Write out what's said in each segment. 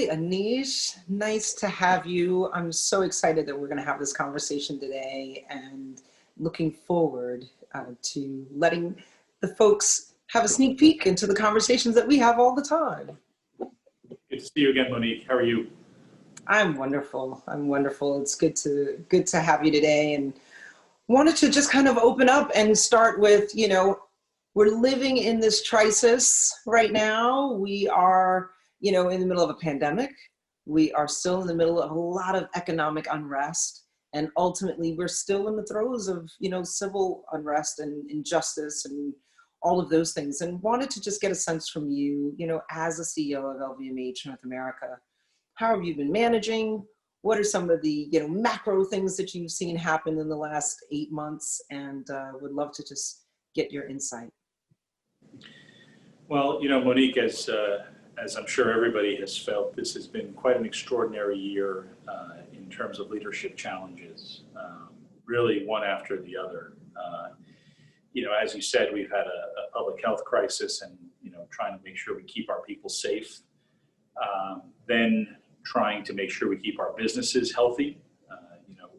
Anish, nice to have you. I'm so excited that we're going to have this conversation today and looking forward to letting the folks have a sneak peek into the conversations that we have all the time. Good to see you again, Monique. How are you? I'm wonderful. It's good to have you today, and wanted to just kind of open up and start with, we're living in this crisis right now. We are, in the middle of a pandemic. We are still in the middle of a lot of economic unrest. And ultimately, we're still in the throes of, civil unrest and injustice and all of those things. And wanted to just get a sense from you, as a CEO of LVMH North America, how have you been managing? What are some of the, macro things that you've seen happen in the last 8 months? And would love to just get your insight. Well, Monique, as I'm sure everybody has felt, this has been quite an extraordinary year in terms of leadership challenges, really one after the other. As you said, we've had a public health crisis and, trying to make sure we keep our people safe. Then trying to make sure we keep our businesses healthy.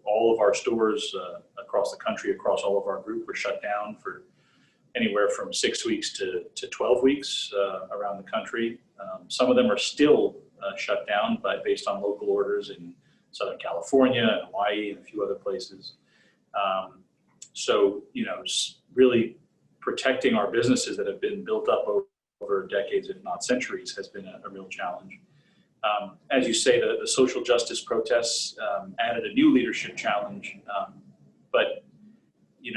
All of our stores across the country, across all of our group were shut down for anywhere from 6 weeks to 12 weeks around the country. Some of them are still shut down based on local orders in Southern California, Hawaii, and a few other places. So, really protecting our businesses that have been built up over decades, if not centuries, has been a real challenge. As you say, the social justice protests added a new leadership challenge, but in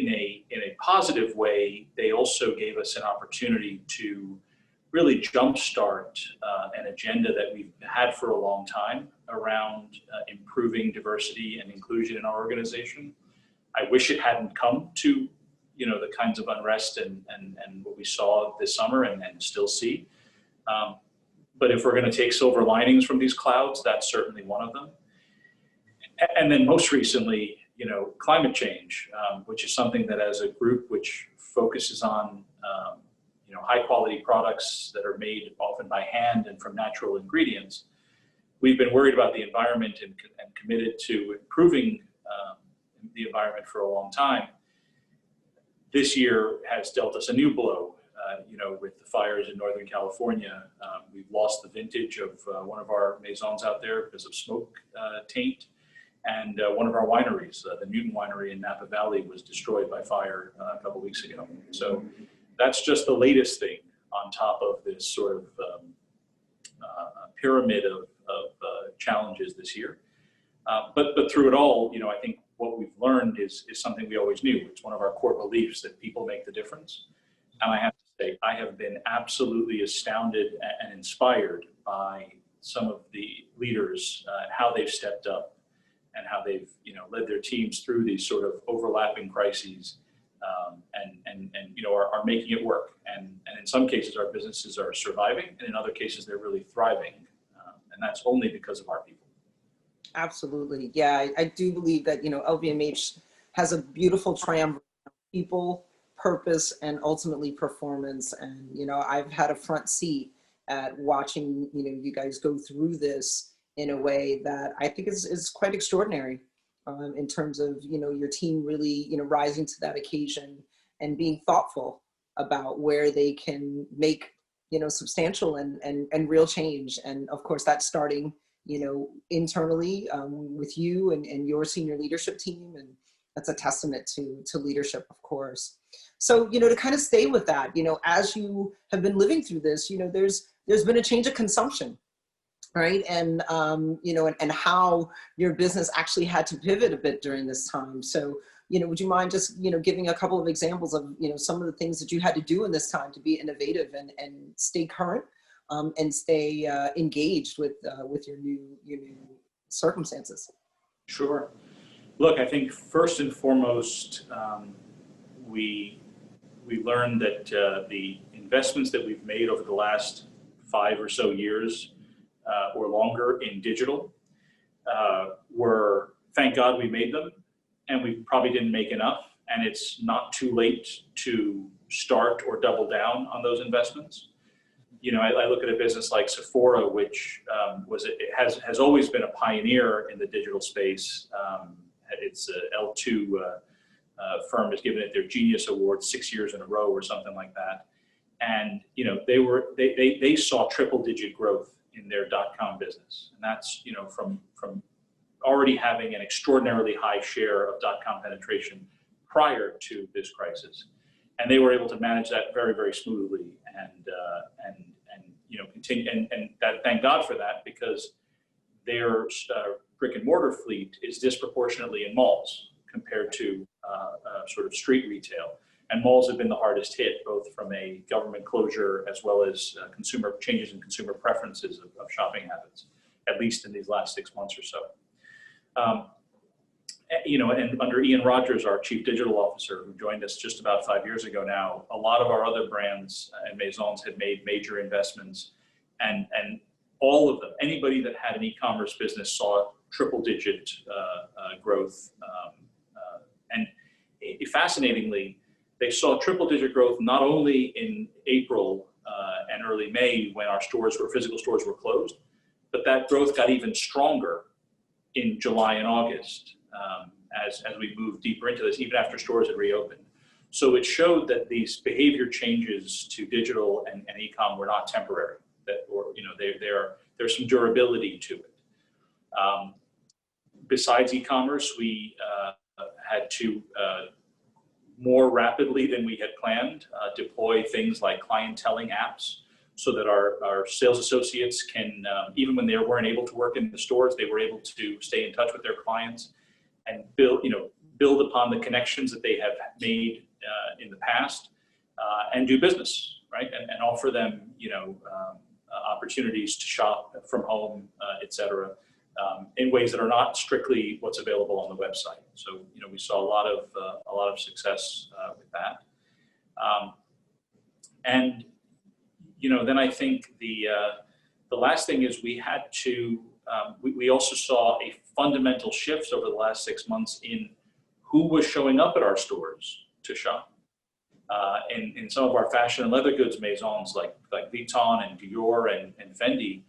a positive way, they also gave us an opportunity to really jumpstart an agenda that we've had for a long time around improving diversity and inclusion in our organization. I wish it hadn't come to the kinds of unrest and what we saw this summer and still see. But if we're going to take silver linings from these clouds, that's certainly one of them. And then most recently, climate change, which is something that as a group which focuses on, high quality products that are made often by hand and from natural ingredients, we've been worried about the environment and committed to improving the environment for a long time. This year has dealt us a new blow. With the fires in Northern California, we've lost the vintage of one of our maisons out there because of smoke taint. And one of our wineries, the Newton Winery in Napa Valley, was destroyed by fire a couple weeks ago. So that's just the latest thing on top of this sort of pyramid of challenges this year. But through it all, I think what we've learned is something we always knew. It's one of our core beliefs that people make the difference. And I have to say, I have been absolutely astounded and inspired by some of the leaders, how they've stepped up and how they've led their teams through these sort of overlapping crises and are making it work. And in some cases, our businesses are surviving, and in other cases, they're really thriving. And that's only because of our people. Absolutely. Yeah, I do believe that, LVMH has a beautiful triumvirate of people, purpose, and ultimately performance. And, I've had a front seat at watching, you guys go through this in a way that I think is quite extraordinary in terms of, your team really, rising to that occasion and being thoughtful about where they can make, substantial and real change. And of course, that's starting, internally with you and your senior leadership team. And that's a testament to leadership, of course. So, to kind of stay with that, as you have been living through this, there's been a change of consumption. Right. And, and how your business actually had to pivot a bit during this time. So, would you mind just, giving a couple of examples of, some of the things that you had to do in this time to be innovative and stay current and stay engaged with your new circumstances? Sure. Look, I think first and foremost, we learned that the investments that we've made over the last 5 or so years or longer in digital were, thank God we made them, and we probably didn't make enough, and it's not too late to start or double down on those investments. I look at a business like Sephora, which has always been a pioneer in the digital space. Its L2 firm has given it their Genius Award 6 years in a row or something like that. And they saw triple-digit growth in their .com business, and that's from already having an extraordinarily high share of .com penetration prior to this crisis, and they were able to manage that very, very smoothly, and continue, and that, thank God for that, because their brick and mortar fleet is disproportionately in malls compared to sort of street retail. And malls have been the hardest hit, both from a government closure as well as consumer changes in consumer preferences of shopping habits, at least in these last 6 months or so. And under Ian Rogers, our chief digital officer, who joined us just about 5 years ago now, a lot of our other brands and maisons had made major investments, and all of them, anybody that had an e-commerce business saw triple-digit growth. And fascinatingly, they saw triple-digit growth not only in April and early May when our physical stores were closed, but that growth got even stronger in July and August as we moved deeper into this, even after stores had reopened. So it showed that these behavior changes to digital and e-com were not temporary. There's some durability to it. Besides e-commerce, we had to more rapidly than we had planned deploy things like clienteling apps, so that our sales associates can, even when they weren't able to work in the stores, they were able to stay in touch with their clients and build upon the connections that they have made in the past, and do business, right? And offer them, opportunities to shop from home, et cetera, in ways that are not strictly what's available on the website. So, we saw a lot of success with that. Then I think the last thing is we had to, we also saw a fundamental shift over the last 6 months in who was showing up at our stores to shop. In some of our fashion and leather goods maisons like Vuitton and Dior and Fendi,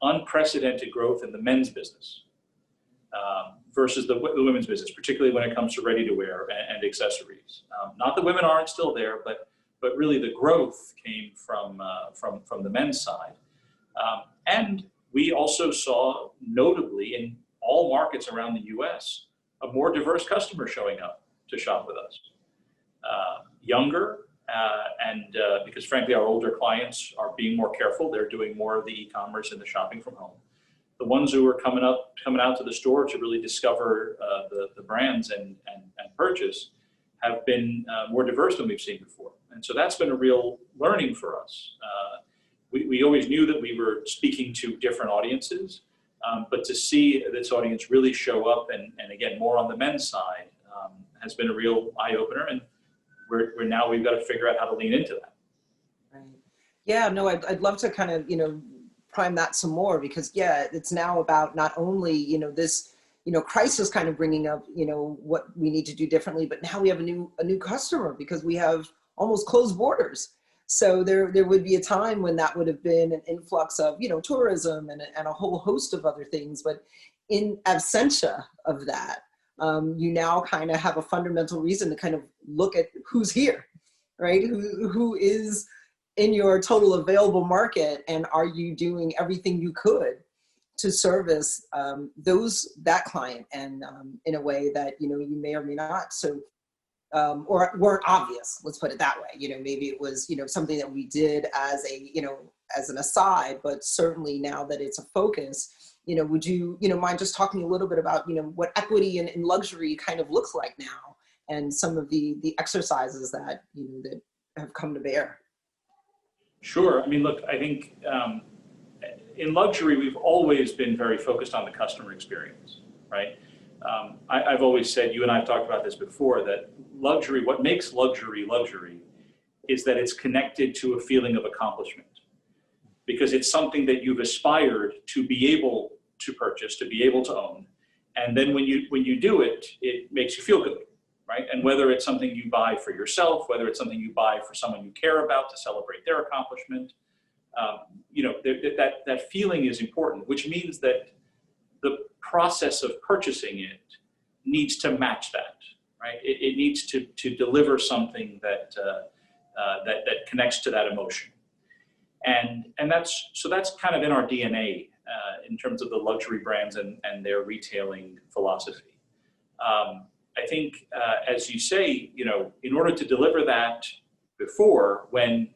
unprecedented growth in the men's business versus the women's business, particularly when it comes to ready-to-wear and accessories. Not that women aren't still there, but really the growth came from the men's side. And we also saw, notably in all markets around the US, a more diverse customer showing up to shop with us. Younger, and because frankly our older clients are being more careful, they're doing more of the e-commerce and the shopping from home. The ones who are coming out to the store to really discover the brands and purchase have been more diverse than we've seen before. And so that's been a real learning for us. We always knew that we were speaking to different audiences, but to see this audience really show up and again, more on the men's side has been a real eye-opener. And we've got to figure out how to lean into that. Right. Yeah, no, I'd love to kind of, prime that some more, because it's now about not only, this, crisis kind of bringing up, what we need to do differently, but now we have a new customer because we have almost closed borders. So there would be a time when that would have been an influx of, tourism and a whole host of other things. But in absentia of that, you now kind of have a fundamental reason to kind of look at who's here, right? Who is in your total available market, and are you doing everything you could to service that client, and in a way that you may or may not or weren't obvious. Let's put it that way. Maybe it was something that we did as as an aside, but certainly now that it's a focus. Would you mind just talking a little bit about what equity in luxury kind of looks like now, and some of the exercises that that have come to bear? Sure. I mean, look, I think in luxury we've always been very focused on the customer experience, right? I've always said, you and I've talked about this before, that luxury, what makes luxury luxury, is that it's connected to a feeling of accomplishment, because it's something that you've aspired to be able to purchase, to be able to own. And then when you do it, it makes you feel good, right? And whether it's something you buy for yourself, whether it's something you buy for someone you care about to celebrate their accomplishment, that feeling is important, which means that the process of purchasing it needs to match that, right? It needs to deliver something that connects to that emotion, and that's kind of in our DNA in terms of the luxury brands and their retailing philosophy. I think, as you say, in order to deliver that before, when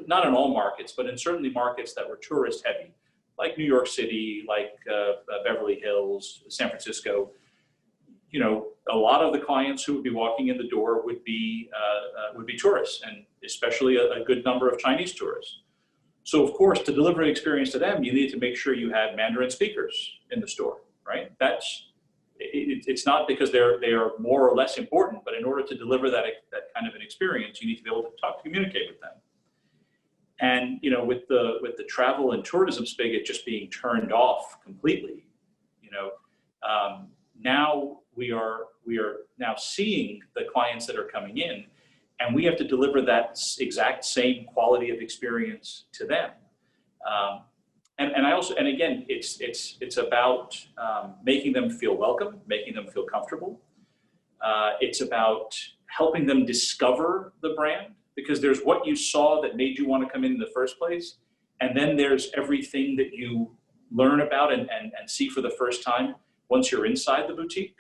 not in all markets, but in certainly markets that were tourist heavy, like New York City, like Beverly Hills, San Francisco, a lot of the clients who would be walking in the door would be tourists, and especially a good number of Chinese tourists. So of course, to deliver an experience to them, you need to make sure you had Mandarin speakers in the store, right? It's not because they are more or less important, but in order to deliver that kind of an experience, you need to be able to communicate with them. And with the travel and tourism spigot just being turned off completely, now we are now seeing the clients that are coming in, and we have to deliver that exact same quality of experience to them. And again, it's about making them feel welcome, making them feel comfortable. It's about helping them discover the brand, because there's what you saw that made you want to come in the first place, and then there's everything that you learn about and see for the first time once you're inside the boutique,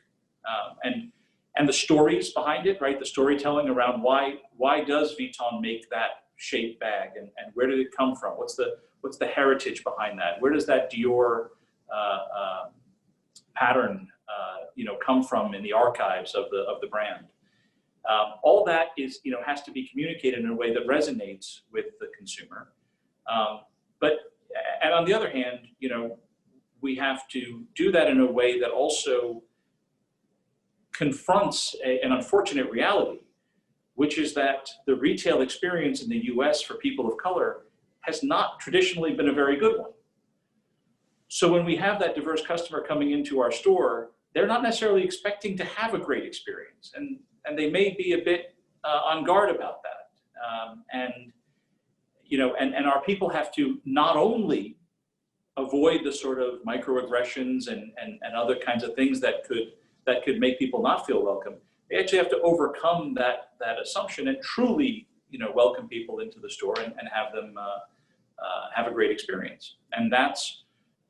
and the stories behind it, right? The storytelling around why does Vuitton make that shape bag, and where did it come from? What's the heritage behind that? Where does that Dior pattern come from in the archives of the brand? All that is has to be communicated in a way that resonates with the consumer. And on the other hand, we have to do that in a way that also confronts an unfortunate reality, which is that the retail experience in the US for people of color has not traditionally been a very good one. So when we have that diverse customer coming into our store, they're not necessarily expecting to have a great experience, and they may be a bit on guard about that. And our people have to not only avoid the sort of microaggressions and other kinds of things that could make people not feel welcome. They actually have to overcome that assumption and truly, welcome people into the store and have them have a great experience. And that's,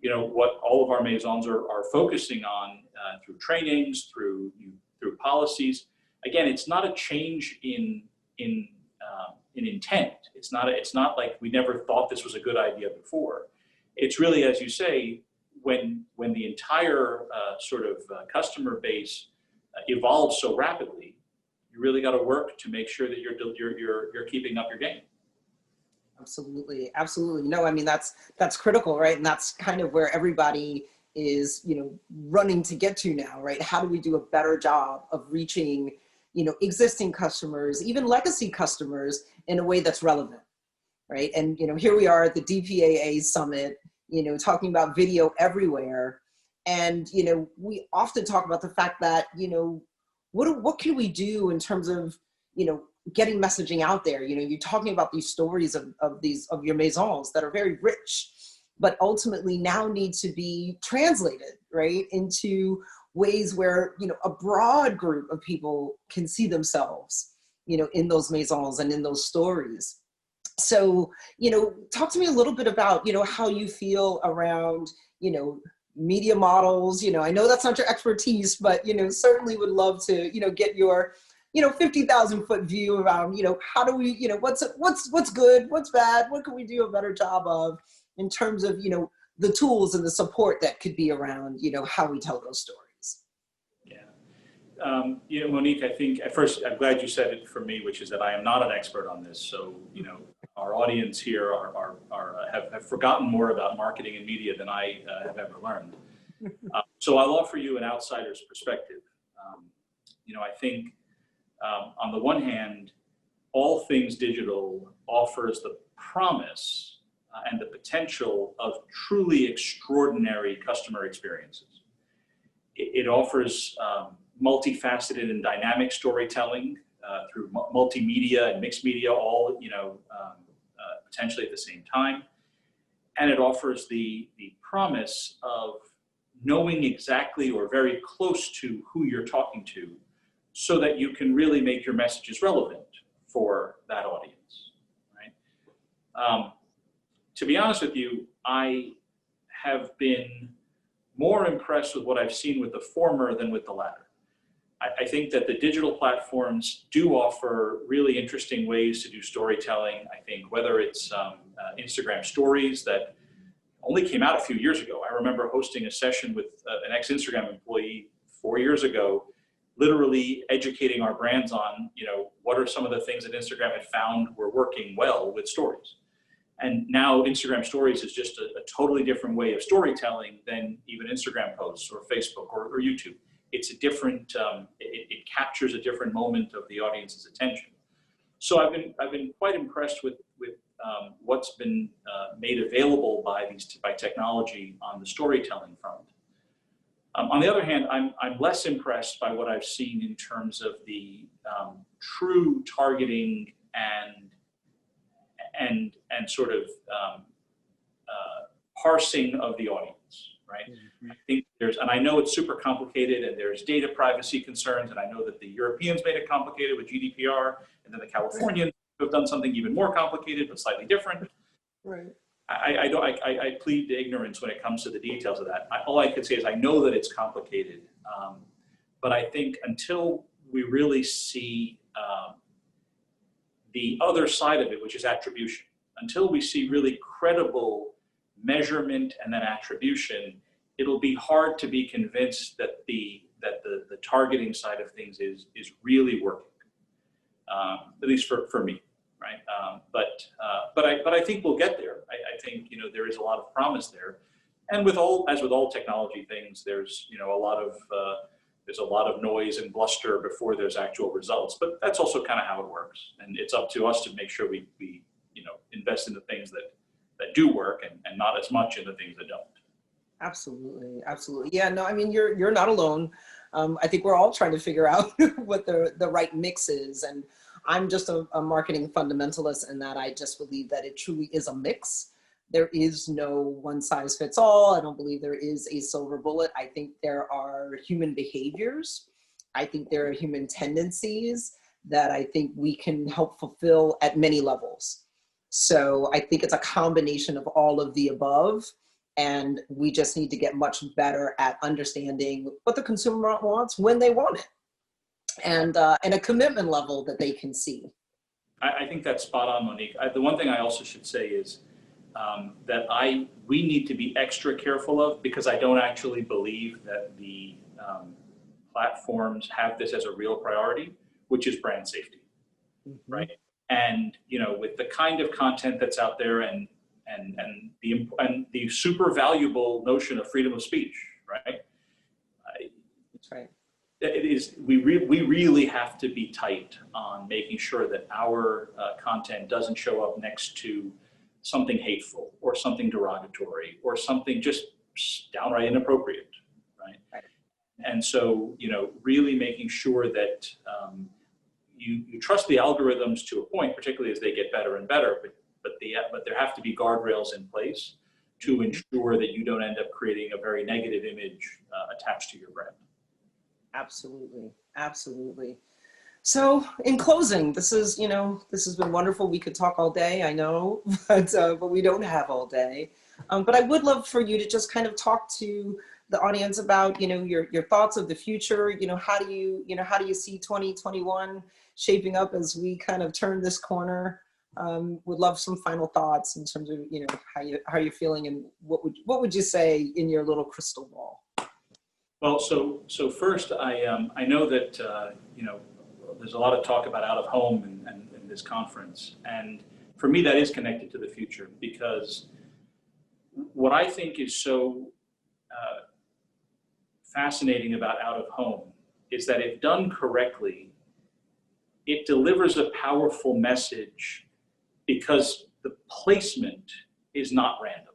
what all of our maisons are focusing on through trainings, through policies. Again, it's not a change in intent. It's not like we never thought this was a good idea before. It's really, as you say, when the entire customer base evolves so rapidly, you really got to work to make sure that you're keeping up your game. Absolutely, absolutely. No, I mean that's critical, right? And that's kind of where everybody is, running to get to now, right? How do we do a better job of reaching, existing customers, even legacy customers, in a way that's relevant, right? And here we are at the DPAA summit, talking about video everywhere, and we often talk about the fact that what can we do in terms of getting messaging out there. You're talking about these stories of your maisons that are very rich, but ultimately now need to be translated, right, into ways where a broad group of people can see themselves in those maisons and in those stories. So talk to me a little bit about how you feel around media models. I know that's not your expertise, but certainly would love to get your 50,000 foot view around how do we what's good, what's bad, what can we do a better job of in terms of the tools and the support that could be around how we tell those stories. Yeah. Monique, I think at first I'm glad you said it for me, which is that I am not an expert on this. So our audience here have forgotten more about marketing and media than I have ever learned. So I'll offer you an outsider's perspective. I think on the one hand, all things digital offers the promise and the potential of truly extraordinary customer experiences. It offers multifaceted and dynamic storytelling through multimedia and mixed media, all potentially at the same time. and it offers the promise of knowing exactly or very close to who you're talking to so that you can really make your messages relevant for that audience, right? To be honest with you, I have been more impressed with what I've seen with the former than with the latter. I think that the digital platforms do offer really interesting ways to do storytelling. I think whether it's Instagram stories that only came out a few years ago. I remember hosting a session with an ex-Instagram employee 4 years ago, literally educating our brands on, what are some of the things that Instagram had found were working well with stories. And now Instagram stories is just a totally different way of storytelling than even Instagram posts or Facebook or YouTube. It's a different, it captures a different moment of the audience's attention. So I've been quite impressed with what's been made available by technology on the storytelling front. On the other hand, I'm less impressed by what I've seen in terms of the true targeting and sort of parsing of the audience, right? Mm-hmm. I think and I know it's super complicated and there's data privacy concerns, and I know that the Europeans made it complicated with GDPR, and then the Californians have done something even more complicated but slightly different. Right. I plead to ignorance when it comes to the details of that. All I could say is I know that it's complicated, but I think until we really see the other side of it, which is attribution, until we see really credible measurement and then attribution, it'll be hard to be convinced that the targeting side of things is really working, at least for me, right? But I think we'll get there. I think there is a lot of promise there, and as with all technology things, there's a lot of noise and bluster before there's actual results. But that's also kind of how it works, and it's up to us to make sure we invest in the things that do work and not as much in the things that don't. Absolutely, absolutely. Yeah, no, I mean, you're not alone. I think we're all trying to figure out what the right mix is. And I'm just a marketing fundamentalist in that I just believe that it truly is a mix. There is no one size fits all. I don't believe there is a silver bullet. I think there are human behaviors. I think there are human tendencies that I think we can help fulfill at many levels. So I think it's a combination of all of the above. And we just need to get much better at understanding what the consumer wants when they want it, and a commitment level that they can see. I think that's spot on, Monique. The one thing I also should say is that we need to be extra careful of, because I don't actually believe that the platforms have this as a real priority, which is brand safety, mm-hmm. right? And with the kind of content that's out there and the super valuable notion of freedom of speech, right? That's right. It is. We really have to be tight on making sure that our content doesn't show up next to something hateful or something derogatory or something just downright inappropriate, right? Right. And so, really making sure that you trust the algorithms to a point, particularly as they get better and better, but there have to be guardrails in place to ensure that you don't end up creating a very negative image attached to your brand. Absolutely, absolutely. So in closing, this has been wonderful. We could talk all day, I know, but we don't have all day. But I would love for you to just kind of talk to the audience about, your thoughts of the future. How do you see 2021 shaping up as we kind of turn this corner? Would love some final thoughts in terms of, how you're feeling, and what would you say in your little crystal ball? Well, so first, I know that there's a lot of talk about out of home and this conference, and for me that is connected to the future, because what I think is so fascinating about out of home is that if done correctly, it delivers a powerful message because the placement is not random.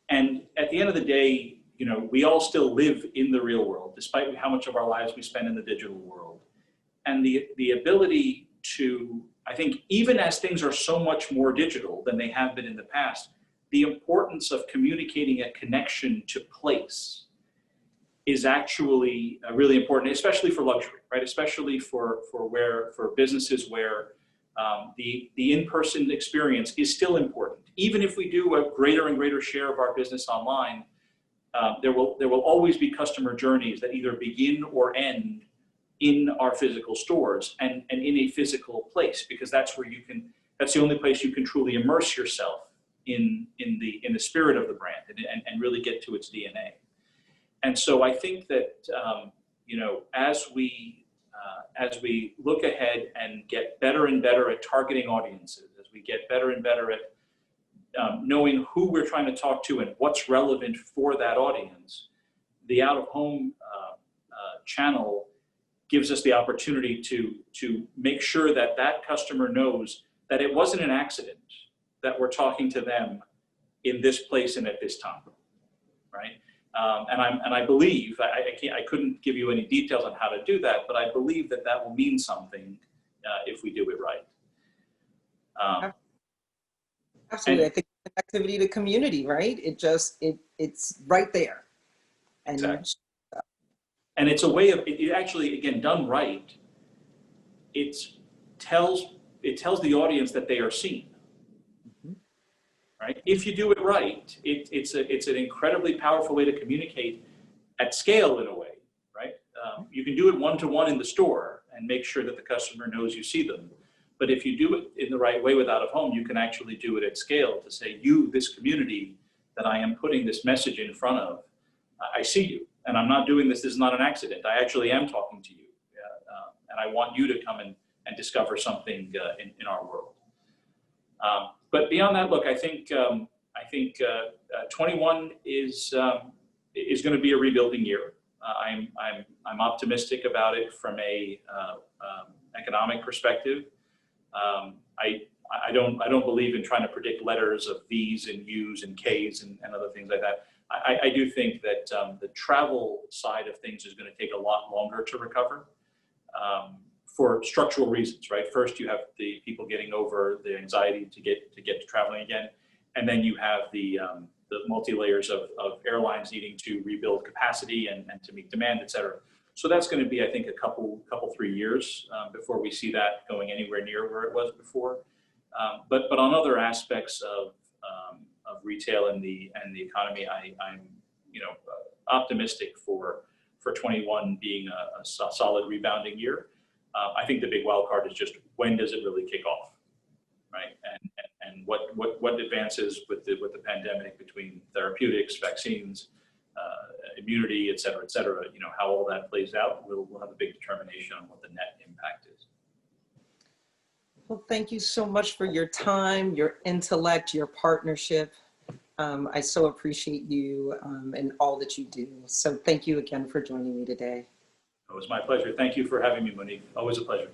And at the end of the day, we all still live in the real world, despite how much of our lives we spend in the digital world. And the ability to, I think, even as things are so much more digital than they have been in the past, the importance of communicating a connection to place is actually really important, especially for luxury, right? Especially for businesses where the in-person experience is still important. Even if we do a greater and greater share of our business online, there will always be customer journeys that either begin or end in our physical stores and in a physical place, because that's the only place you can truly immerse yourself in the spirit of the brand and really get to its DNA. And so I think that as we look ahead and get better and better at targeting audiences, as we get better and better at knowing who we're trying to talk to and what's relevant for that audience, the out-of-home channel gives us the opportunity to make sure that that customer knows that it wasn't an accident that we're talking to them in this place and at this time, right? And I believe, I couldn't give you any details on how to do that, but I believe that will mean something if we do it right. Absolutely, I think connectivity to community, right? It's right there. And exactly. And it's a way of, it actually, again, done right, it tells the audience that they are seen. Right? If you do it right, it's an incredibly powerful way to communicate at scale in a way, right? You can do it one-to-one in the store and make sure that the customer knows you see them. But if you do it in the right way with out-of-home, you can actually do it at scale to say, you, this community that I am putting this message in front of, I see you. And I'm not doing this, this is not an accident. I actually am talking to you. And I want you to come and discover something in our world. But beyond that, look, I think 21 is going to be a rebuilding year. I'm optimistic about it from a economic perspective. I don't believe in trying to predict letters of V's and U's and K's and other things like that. I do think that the travel side of things is going to take a lot longer to recover. For structural reasons, right? First, you have the people getting over the anxiety to get to traveling again, and then you have the multi-layers of airlines needing to rebuild capacity and to meet demand, et cetera. So that's going to be, I think, a couple 3 years before we see that going anywhere near where it was before. But on other aspects of retail and the economy, I'm optimistic for 21 being a solid rebounding year. I think the big wild card is just when does it really kick off, right? And what advances with the pandemic between therapeutics, vaccines, immunity, et cetera, how all that plays out, we'll have a big determination on what the net impact is. Well, thank you so much for your time, your intellect, your partnership. I so appreciate you and all that you do. So thank you again for joining me today. It was my pleasure. Thank you for having me, Monique. Always a pleasure.